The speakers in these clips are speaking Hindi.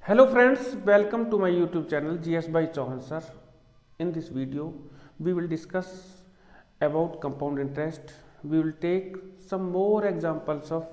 Hello friends, welcome to my YouTube channel GS by Chauhan sir. In this video, we will discuss about compound interest. We will take some more examples of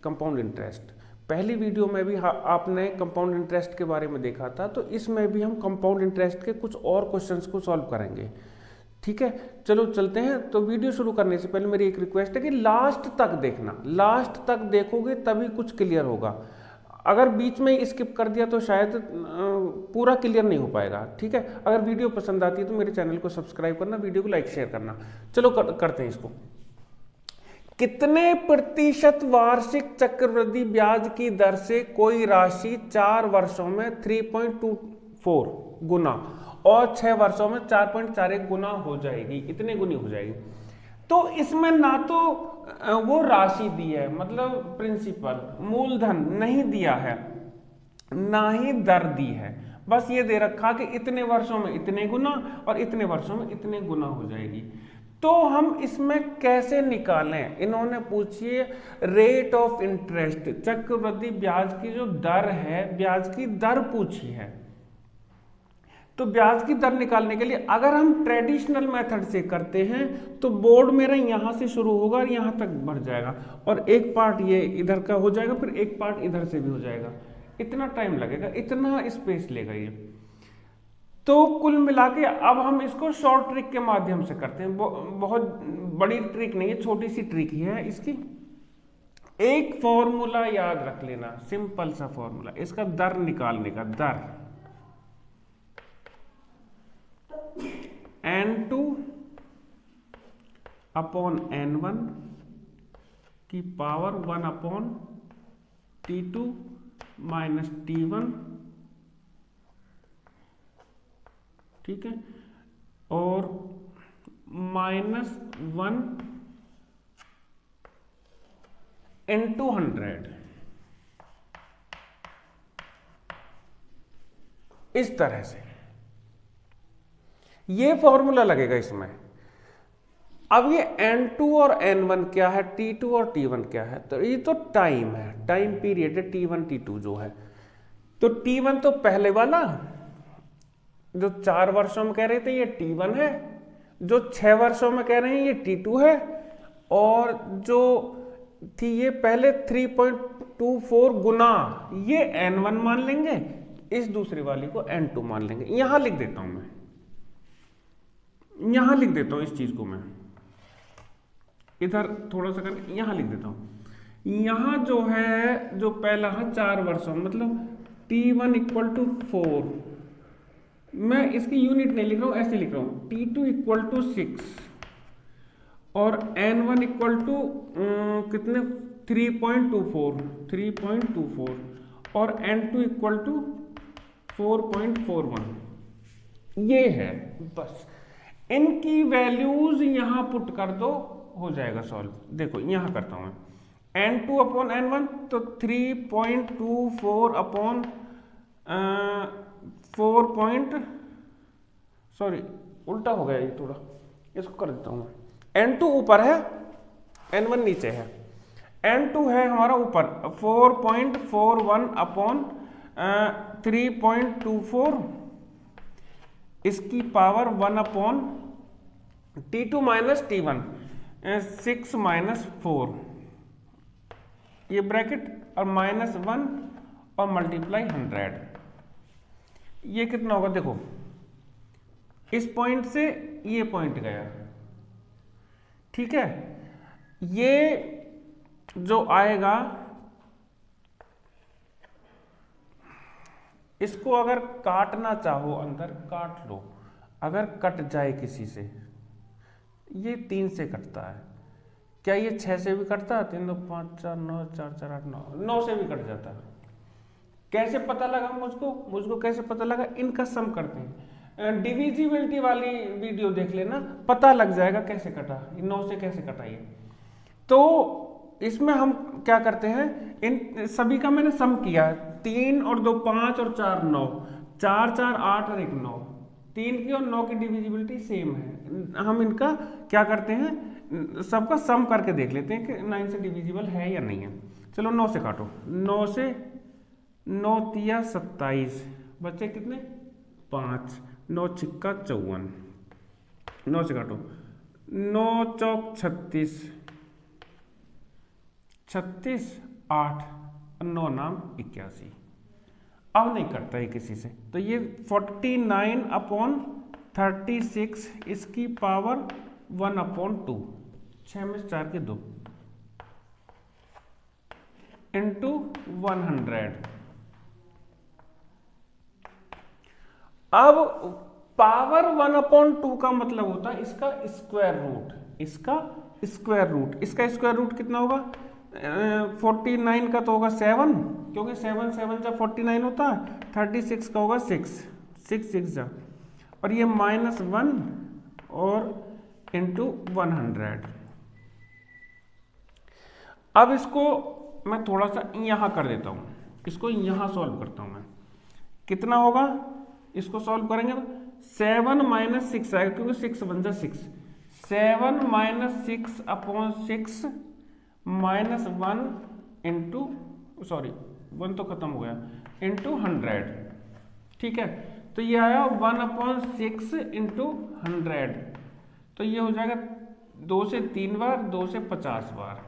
compound interest. पहली वीडियो में भी आपने कंपाउंड इंटरेस्ट के बारे में देखा था, तो इसमें भी हम कंपाउंड इंटरेस्ट के कुछ और क्वेश्चंस को सॉल्व करेंगे। ठीक है, चलो चलते हैं। तो वीडियो शुरू करने से पहले मेरी एक रिक्वेस्ट है कि लास्ट तक देखना, लास्ट तक देखोगे तभी कुछ क्लियर होगा। अगर बीच में स्किप कर दिया तो शायद पूरा क्लियर नहीं हो पाएगा। ठीक है, अगर वीडियो पसंद आती है तो मेरे चैनल को सब्सक्राइब करना, वीडियो को लाइक शेयर करना। चलो करते हैं इसको। कितने प्रतिशत वार्षिक चक्रवृद्धि ब्याज की दर से कोई राशि 4 वर्षों में 3.24 गुना और 6 वर्षों में 4.41 गुना हो जाएगी, इतने गुनी हो जाएगी। तो इसमें ना तो वो राशि दी है, मतलब प्रिंसिपल मूलधन नहीं दिया है, ना ही दर दी है, बस ये दे रखा कि इतने वर्षों में इतने गुना और इतने वर्षों में इतने गुना हो जाएगी। तो हम इसमें कैसे निकालें? इन्होंने पूछिए रेट ऑफ इंटरेस्ट, चक्रवृद्धि ब्याज की जो दर है, ब्याज की दर पूछी है। तो ब्याज की दर निकालने के लिए अगर हम ट्रेडिशनल मेथड से करते हैं तो बोर्ड मेरा यहां से शुरू होगा और यहां तक बढ़ जाएगा, और एक पार्ट ये इधर का हो जाएगा, फिर एक पार्ट इधर से भी हो जाएगा। इतना टाइम लगेगा, इतना स्पेस लेगा ये। तो कुल मिला के अब हम इसको शॉर्ट ट्रिक के माध्यम से करते हैं। बहुत बड़ी ट्रिक नहीं है, छोटी सी ट्रिक ही है इसकी। एक फॉर्मूला याद रख लेना, सिंपल सा फॉर्मूला इसका दर निकालने का। दर N2 अपॉन N1 की power 1 upon T2 minus T1, ठीक है, और -1 into 100, इस तरह से ये फॉर्मूला लगेगा इसमें। अब ये N2 और N1 क्या है, T2 और T1 क्या है? तो ये तो टाइम है, टाइम पीरियड है T1 T2 जो है। तो T1 तो पहले वाला जो 4 वर्षों में कह रहे थे ये T1 है, जो 6 वर्षों में कह रहे हैं ये T2 है, और जो थी ये पहले 3.24 गुना ये N1 मान लेंगे, इस दूसरी वाली को N2 मान लेंगे। यहां लिख देता हूं मैं, यहां लिख देता हूं इस चीज को मैं, इधर थोड़ा सा करके यहां लिख देता हूं। यहां जो है, जो पहला है 4 वर्षों, मतलब T1 इक्वल टू 4, मैं इसकी यूनिट नहीं लिख रहा हूं, ऐसे लिख रहा हूं। T2 इक्वल टू 6 और N1 इक्वल टू कितने 3.24 और N2 इक्वल टू 4.41, ये है। बस इनकी वैल्यूज यहां पुट कर दो, हो जाएगा सॉल्व। देखो यहां करता हूं मैं, N2 अपॉन N1 तो 3.24 अपॉन 4 उल्टा हो गया ये थोड़ा, इसको कर देता हूं मैं। N2 ऊपर है, N1 नीचे है। N2 है हमारा ऊपर 4.41 अपॉन 3.24, इसकी power 1 upon T2 minus T1, 6 minus 4, ये ब्रैकेट और -1 और मल्टीप्लाई 100, ये कितना होगा? देखो इस पॉइंट से ये पॉइंट गया, ठीक है। ये जो आएगा, इसको अगर काटना चाहो अंदर काट लो, अगर कट जाए किसी से, ये 3 से कटता है, क्या ये 6 से भी कटता है? 3 2 5 4 9 4 4 8 9 से भी कट जाता है। कैसे पता लगा मुझको कैसे पता लगा? इनका सम करते हैं, डिविजिबिलिटी वाली वीडियो देख लेना, पता लग जाएगा कैसे कटा, 9 से कैसे कटा ये। तो इसमें हम क्या करते हैं, इन सभी का मैंने सम किया, 3 और 2 5 और 4 9, 4 4 8 और 1 9, 3 की और 9 की डिविजिबिलिटी सेम है। हम इनका क्या करते हैं, सबका सम करके देख लेते हैं कि 9 से डिविजिबल है या नहीं है। चलो 9 से काटो, 9 से 9 तिया 27, बच्चे कितने 5, 9 छिक्का 54, 9 से काटो, 9 चौक 36, 36 8, 9 नाम 81। अब नहीं करता है किसी से, तो ये 49/36 इसकी पावर 1/2, 6 में 4 के 2 इंटू 100। अब पावर 1/2 का मतलब होता है इसका स्क्वायर रूट, इसका स्क्वायर रूट, इसका स्क्वायर रूट कितना होगा, 49 का तो होगा 7, क्योंकि 7 7 जब 49 होता है, 36 का होगा 6 6 6 जा, और ये -1 और इंटू 100। अब इसको मैं थोड़ा सा यहाँ कर देता हूँ, इसको यहाँ सॉल्व करता हूँ मैं, कितना होगा, इसको सॉल्व करेंगे तो 7 - 6 आएगा, क्योंकि 6 बन जा 6, 7 - 6/6 -1 इंटू, सॉरी 1 तो खत्म हो गया, इंटू 100, ठीक है। तो ये आया 1/6 इंटू 100, तो ये हो जाएगा 2 से 3 बार, 2 से 50 बार,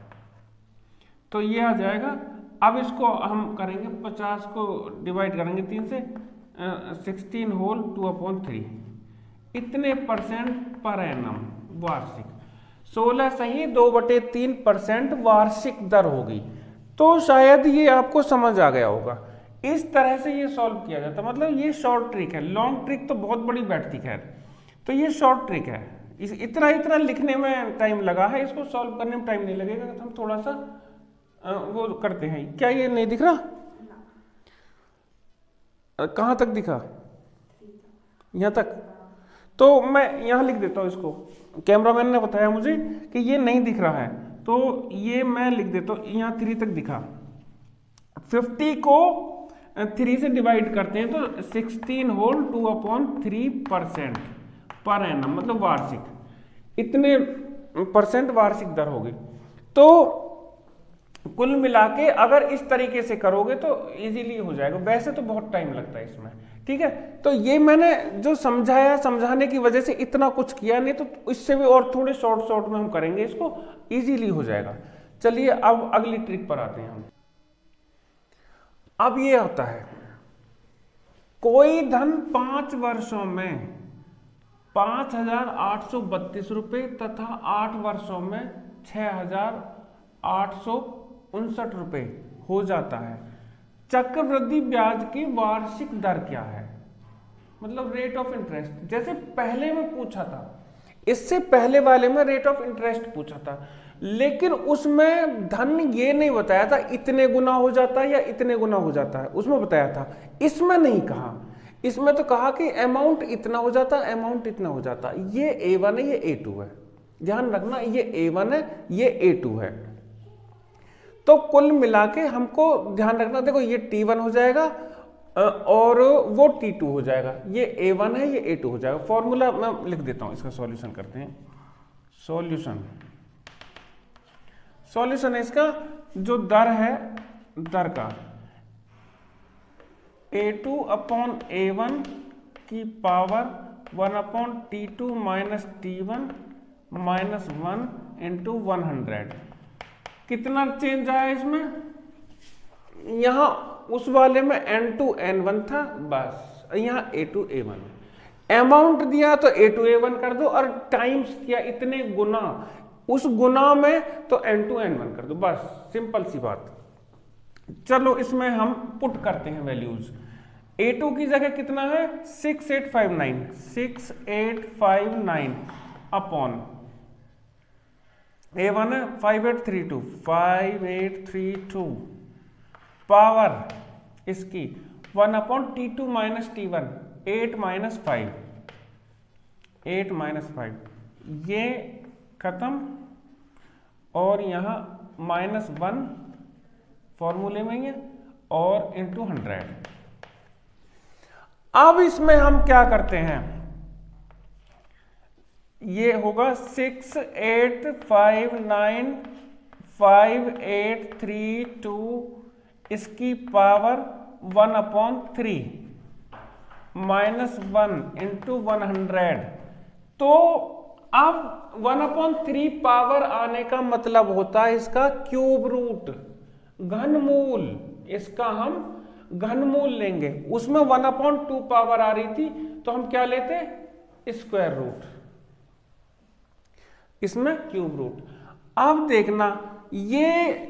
तो ये आ जाएगा। अब इसको हम करेंगे 50 को डिवाइड करेंगे 3 से, 16 होल 2/3, इतने परसेंट पर एनम वार्षिक, 16 सही 2/3% वार्षिक दर होगी। तो शायद ये आपको समझ आ गया होगा, इस तरह से ये सॉल्व किया जाता, मतलब ये शॉर्ट ट्रिक है, लॉन्ग ट्रिक तो बहुत बड़ी बैठती खैर, तो ये शॉर्ट ट्रिक है। इतना इतना लिखने में टाइम लगा है, इसको सॉल्व करने में टाइम नहीं लगेगा, तो हम थोड़ा सा वो करते हैं। क्या ये नहीं दिख रहा, कहाँ तक दिखा, यहाँ तक, तो मैं यहाँ लिख देता हूँ इसको, कैमरामैन ने बताया मुझे कि ये नहीं दिख रहा है, तो ये मैं लिख देता हूँ, यहाँ 3 तक दिखा। 50 को 3 से डिवाइड करते हैं तो 16 होल 2/3% पर एनम, मतलब वार्षिक, इतने परसेंट वार्षिक दर होगी। तो कुल मिला के अगर इस तरीके से करोगे तो इजीली हो जाएगा, वैसे तो बहुत टाइम लगता है इसमें, ठीक है। तो ये मैंने जो समझाया, समझाने की वजह से इतना कुछ किया, नहीं तो इससे भी और थोड़े शॉर्ट में हम करेंगे, इसको इजीली हो जाएगा। चलिए अब अगली ट्रिक पर आते हैं हम। अब ये होता है, कोई धन 5 वर्षों में 5,832 रुपये तथा 8 वर्षों में 6,859 रुपये हो जाता है, चक्रवृद्धि ब्याज की वार्षिक दर क्या है, मतलब रेट ऑफ इंटरेस्ट। जैसे पहले में पूछा था, इससे पहले वाले में रेट ऑफ इंटरेस्ट पूछा था, लेकिन उसमें धन ये नहीं बताया था इतने गुना हो जाता है या इतने गुना हो जाता है, उसमें बताया था, इसमें नहीं कहा। इसमें तो कहा कि अमाउंट इतना हो जाता है, अमाउंट इतना हो जाता है। ये A1 है, ये A2 है, ध्यान रखना, ये A1 है, ये A2 है। तो कुल मिला के हमको ध्यान रखना, देखो ये T1 हो जाएगा और वो T2 हो जाएगा, ये A1 है, ये A2 हो जाएगा। फॉर्मूला मैं लिख देता हूं, इसका सॉल्यूशन करते हैं। सॉल्यूशन है इसका, जो दर है, दर का A2/A1 की power 1/T2 minus T1 minus 1 into 100। कितना चेंज आया इसमें, यहां उस वाले में N2 N1 था, बस यहां A2 A1, अमाउंट दिया तो A2 A1 कर दो, और टाइम्स दिया इतने गुना, उस गुना में तो N2 N1 कर दो, बस सिंपल सी बात। चलो इसमें हम पुट करते हैं वैल्यूज। A2 की जगह कितना है 6859 अपॉन A1 है 5832 पावर इसकी 1/T2 माइनस T1, 8 माइनस 5, ये खत्म, और यहां -1 फॉर्मूले में है, और इंटू 100। अब इसमें हम क्या करते हैं, ये होगा 6859,5832 इसकी पावर 1/3 -1 इंटू 100। तो अब 1/3 पावर आने का मतलब होता है इसका क्यूब रूट, घनमूल। इसका हम घनमूल लेंगे। उसमें 1/2 पावर आ रही थी तो हम क्या लेते, स्क्वायर रूट, इसमें क्यूब रूट। अब देखना ये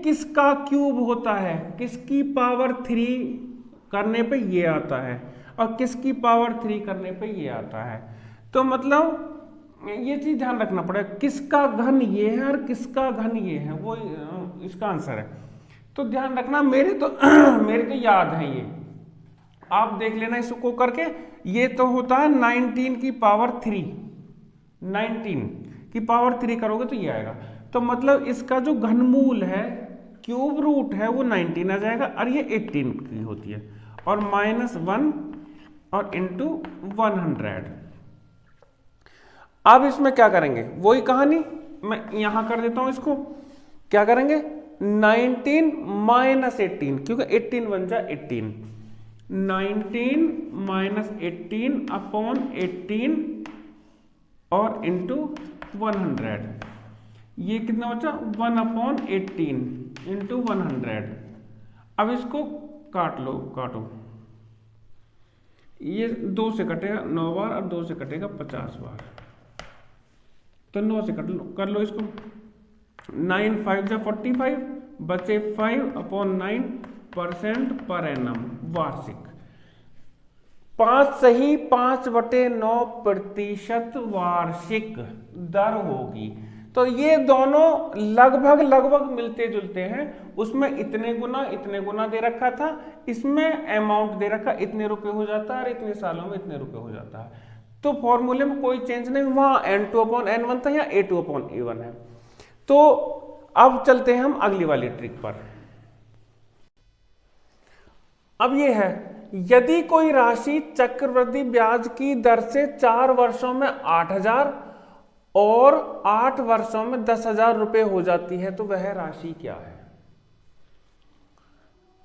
किसका क्यूब होता है, किसकी पावर 3 करने पे ये आता है और किसकी पावर 3 करने पे ये आता है। तो मतलब ये चीज ध्यान रखना पड़ेगा, किसका घन ये है और किसका घन ये है, वो इसका आंसर है। तो ध्यान रखना, मेरे तो मेरे तो याद है ये, आप देख लेना इसको करके। ये तो होता है 19 की पावर 3, 19 की पावर 3 करोगे तो ये आएगा। तो मतलब इसका जो घनमूल है, क्यूब रूट है, वो 19 आ जाएगा और ये 18 की होती है, और -1 और इंटू 100। अब इसमें क्या करेंगे, वही कहानी मैं यहां कर देता हूं। इसको क्या करेंगे, 19 - 18, क्योंकि 18 बन जाए 18, 19 - 18 अपॉन 18 और इंटू 100। ये कितना बचा, 1/18 इंटू 100। अब इसको काट लो, काटो, ये 2 से कटेगा 9 बार और 2 से कटेगा 50 बार, तो 9 से कर लो इसको। 9 5 जा 45, बचे 5/9% पर एनम, वार्षिक। 5 सही 5/9% वार्षिक दर होगी। तो ये दोनों लगभग मिलते जुलते हैं। उसमें इतने गुना दे रखा था, इसमें अमाउंट दे रखा, इतने रुपए हो जाता है और इतने सालों में इतने रुपए हो जाता है। तो फॉर्मूले में कोई चेंज नहीं, वहां n2/n1 था, या a2/a1 है। तो अब चलते हैं हम अगली वाली ट्रिक पर। अब ये है, यदि कोई राशि चक्रवृद्धि ब्याज की दर से 4 वर्षों में 8,000 और 8 वर्षों में 10,000 रुपए हो जाती है, तो वह राशि क्या है।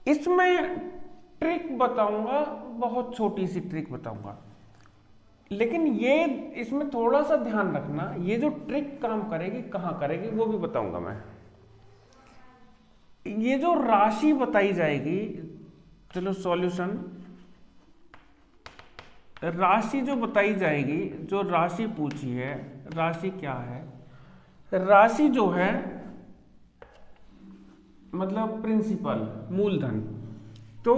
इसमें ट्रिक बताऊंगा, बहुत छोटी सी ट्रिक बताऊंगा, लेकिन ये इसमें थोड़ा सा ध्यान रखना, ये जो ट्रिक काम करेगी कहां करेगी वो भी बताऊंगा मैं। ये जो राशि बताई जाएगी, चलो सॉल्यूशन, राशि जो बताई जाएगी, जो राशि पूछी है, राशि क्या है, राशि जो है मतलब प्रिंसिपल, मूलधन। तो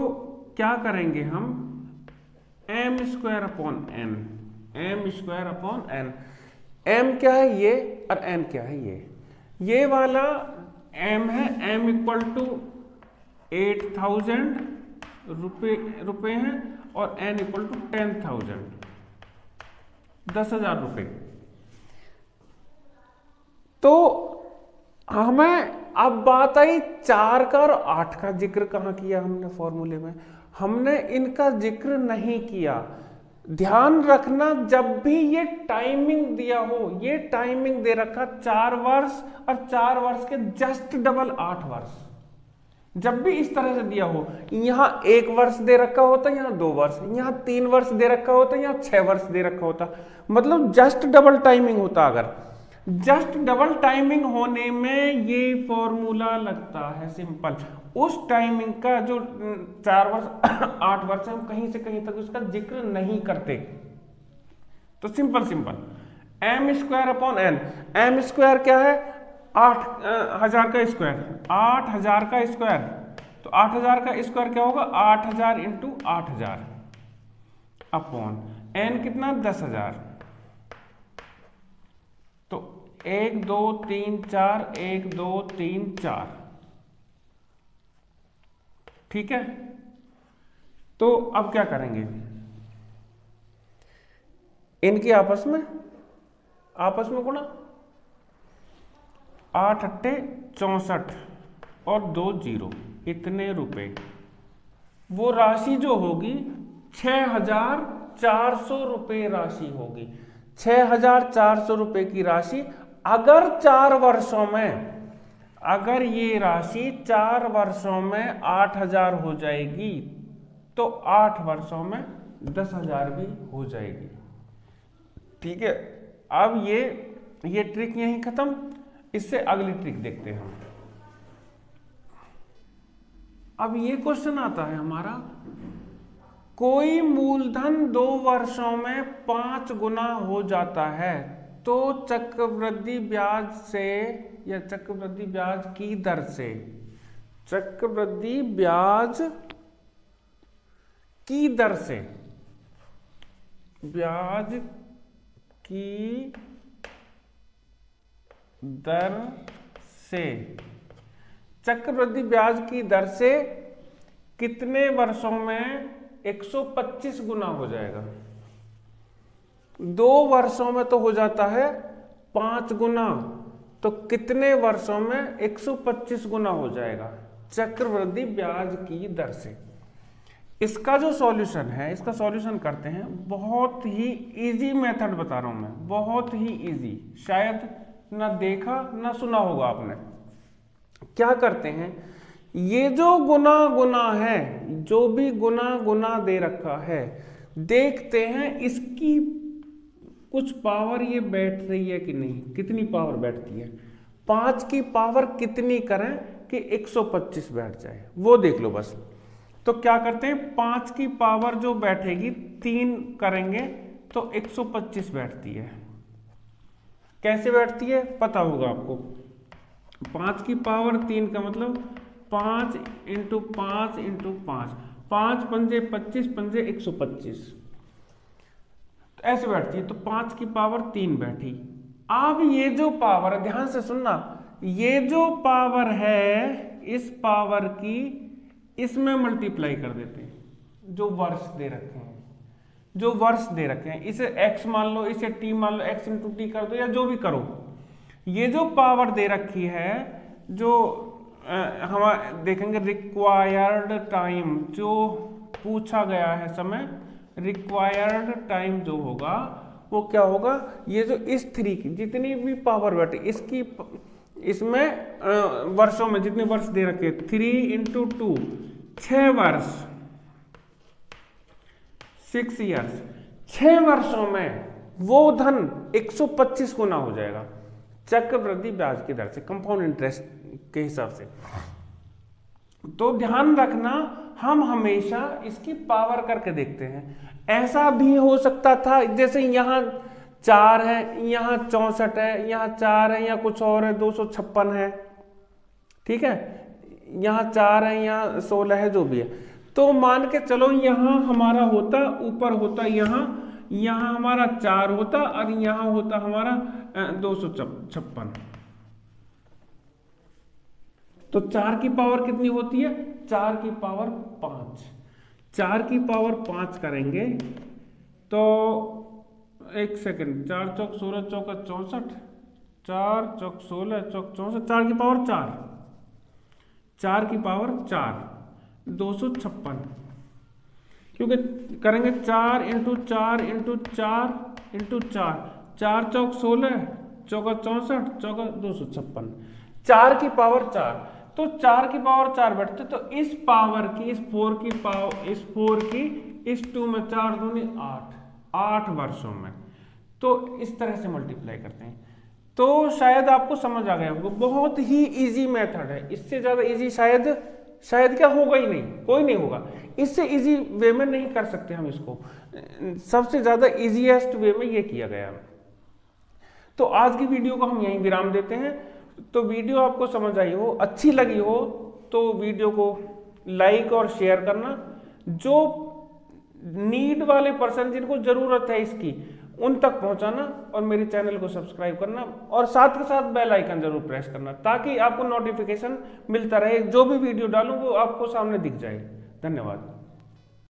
क्या करेंगे हम, m²/n, m²/n। m क्या है ये और n क्या है ये वाला m है, m = 8,000 रुपए हैं, और n = 10,000, 10,000 रुपए। तो हमें अब बात आई 4 का और 8 का जिक्र कहाँ किया हमने फॉर्मूले में, हमने इनका जिक्र नहीं किया। ध्यान रखना, जब भी ये टाइमिंग दिया हो, ये टाइमिंग दे रखा 4 वर्ष और 4 वर्ष के जस्ट डबल 8 वर्ष, जब भी इस तरह से दिया हो, यहां 1 वर्ष दे रखा होता, यहां 2 वर्ष, यहां 3 वर्ष दे रखा होता, यहां 6 वर्ष दे रखा होता, मतलब जस्ट डबल टाइमिंग होता। अगर जस्ट डबल टाइमिंग होने में ये फॉर्मूला लगता है सिंपल। उस टाइमिंग का जो 4 वर्ष 8 वर्ष हम कहीं से कहीं तक उसका जिक्र नहीं करते। तो सिंपल m²/n, m² क्या है, 8,000 का स्क्वायर, 8,000 का स्क्वायर। तो 8,000 का स्क्वायर क्या होगा, 8,000 × 8,000 अपॉन n कितना, 10,000। तो 1 2 3 4, 1 2 3 4, ठीक है। तो अब क्या करेंगे, इनकी आपस में गुणा, 8 8 64 और 2 0, इतने रुपए। वो राशि जो होगी 6,400 रुपए राशि होगी, 6,400 रुपए की राशि। अगर 4 वर्षों में अगर ये राशि 4 वर्षों में 8,000 हो जाएगी तो 8 वर्षों में 10,000 भी हो जाएगी। ठीक है, अब ये ट्रिक यहीं खत्म। इससे अगली ट्रिक देखते हैं। अब ये क्वेश्चन आता है हमारा, कोई मूलधन 2 वर्षों में 5 गुना हो जाता है तो चक्रवृद्धि ब्याज से या चक्रवृद्धि ब्याज की दर से, चक्रवृद्धि ब्याज की दर से, ब्याज की दर से, चक्रवृद्धि ब्याज की दर से कितने वर्षों में 125 गुना हो जाएगा? 2 वर्षों में तो हो जाता है 5 गुना, तो कितने वर्षों में 125 गुना हो जाएगा चक्रवृद्धि ब्याज की दर से? इसका जो सॉल्यूशन है, इसका सॉल्यूशन करते हैं। बहुत ही इजी मेथड बता रहा हूं मैं, बहुत ही इजी, शायद ना देखा ना सुना होगा आपने। क्या करते हैं, ये जो गुना गुना है, जो भी गुना गुना दे रखा है, देखते हैं इसकी कुछ पावर ये बैठ रही है कि नहीं, कितनी पावर बैठती है। 5 की पावर कितनी करें कि 125 बैठ जाए, वो देख लो बस। तो क्या करते हैं, 5 की पावर जो बैठेगी 3 करेंगे तो 125 बैठती है। कैसे बैठती है पता होगा आपको। 5 की पावर 3 का मतलब 5 × 5 × 5, 5 पंजे 25, पंजे 125, तो ऐसे बैठती है। तो 5 की पावर 3 बैठी। अब ये जो पावर है, ध्यान से सुनना, ये जो पावर है इस पावर की इसमें मल्टीप्लाई कर देते हैं। जो वर्ष दे रखे हैं, जो वर्ष दे रखे हैं, इसे x मान लो, इसे t मान लो, x × t कर दो या जो भी करो। ये जो पावर दे रखी है, जो हम देखेंगे रिक्वायर्ड टाइम, जो पूछा गया है समय, रिक्वायर्ड टाइम जो होगा वो क्या होगा, ये जो इस 3 की जितनी भी पावर बैठे इसकी, इसमें वर्षों में जितने वर्ष दे रखे, 3 × 2 6 वर्ष, 6 ईयर्स, 6 वर्षों में वो धन 125 गुना हो जाएगा चक्रवृद्धि ब्याज की दर से, कंपाउंड इंटरेस्ट के हिसाब से। तो ध्यान रखना, हम हमेशा इसकी पावर करके देखते हैं। ऐसा भी हो सकता था, जैसे यहाँ 4 है, यहाँ 64 है, यहाँ 4 है, यहाँ कुछ और है, 256 है, ठीक है, यहाँ 4 है, यहाँ 16 है, जो भी है। तो मान के चलो यहाँ हमारा होता, ऊपर होता यहाँ हमारा 4 होता और यहाँ होता हमारा 256। तो 4 की पावर कितनी होती है, 4 की पावर 5, 4 की पावर 5 करेंगे तो 1 सेकेंड, 4 चौक 16, चौका 64, 4 चौक 16, चौक 64, 4 की पावर 4, 4 की पावर 4, 256, क्योंकि करेंगे 4 × 4 × 4 × 4, 4 चौक 16, चौका 64, चौका 256, 4 की पावर 4। तो 4 की पावर 4 बैठते, तो इस पावर की, इस 4 की पावर, इस 4 की इस 2 में 4 दूनी 8, 8 वर्षों में। तो इस तरह से मल्टीप्लाई करते हैं। तो शायद आपको समझ आ गया होगा, बहुत ही इजी मेथड है। इससे ज्यादा इजी शायद क्या होगा ही नहीं, कोई नहीं होगा। इससे इजी वे में नहीं कर सकते हम इसको, सबसे ज्यादा इजीएस्ट वे में ये किया गया। तो आज की वीडियो को हम यहीं विराम देते हैं। तो वीडियो आपको समझ आई हो, अच्छी लगी हो तो वीडियो को लाइक और शेयर करना। जो नीड वाले पर्सन, जिनको जरूरत है इसकी, उन तक पहुंचाना, और मेरे चैनल को सब्सक्राइब करना, और साथ के साथ बेल आइकन जरूर प्रेस करना, ताकि आपको नोटिफिकेशन मिलता रहे। जो भी वीडियो डालूं वो आपको सामने दिख जाए। धन्यवाद।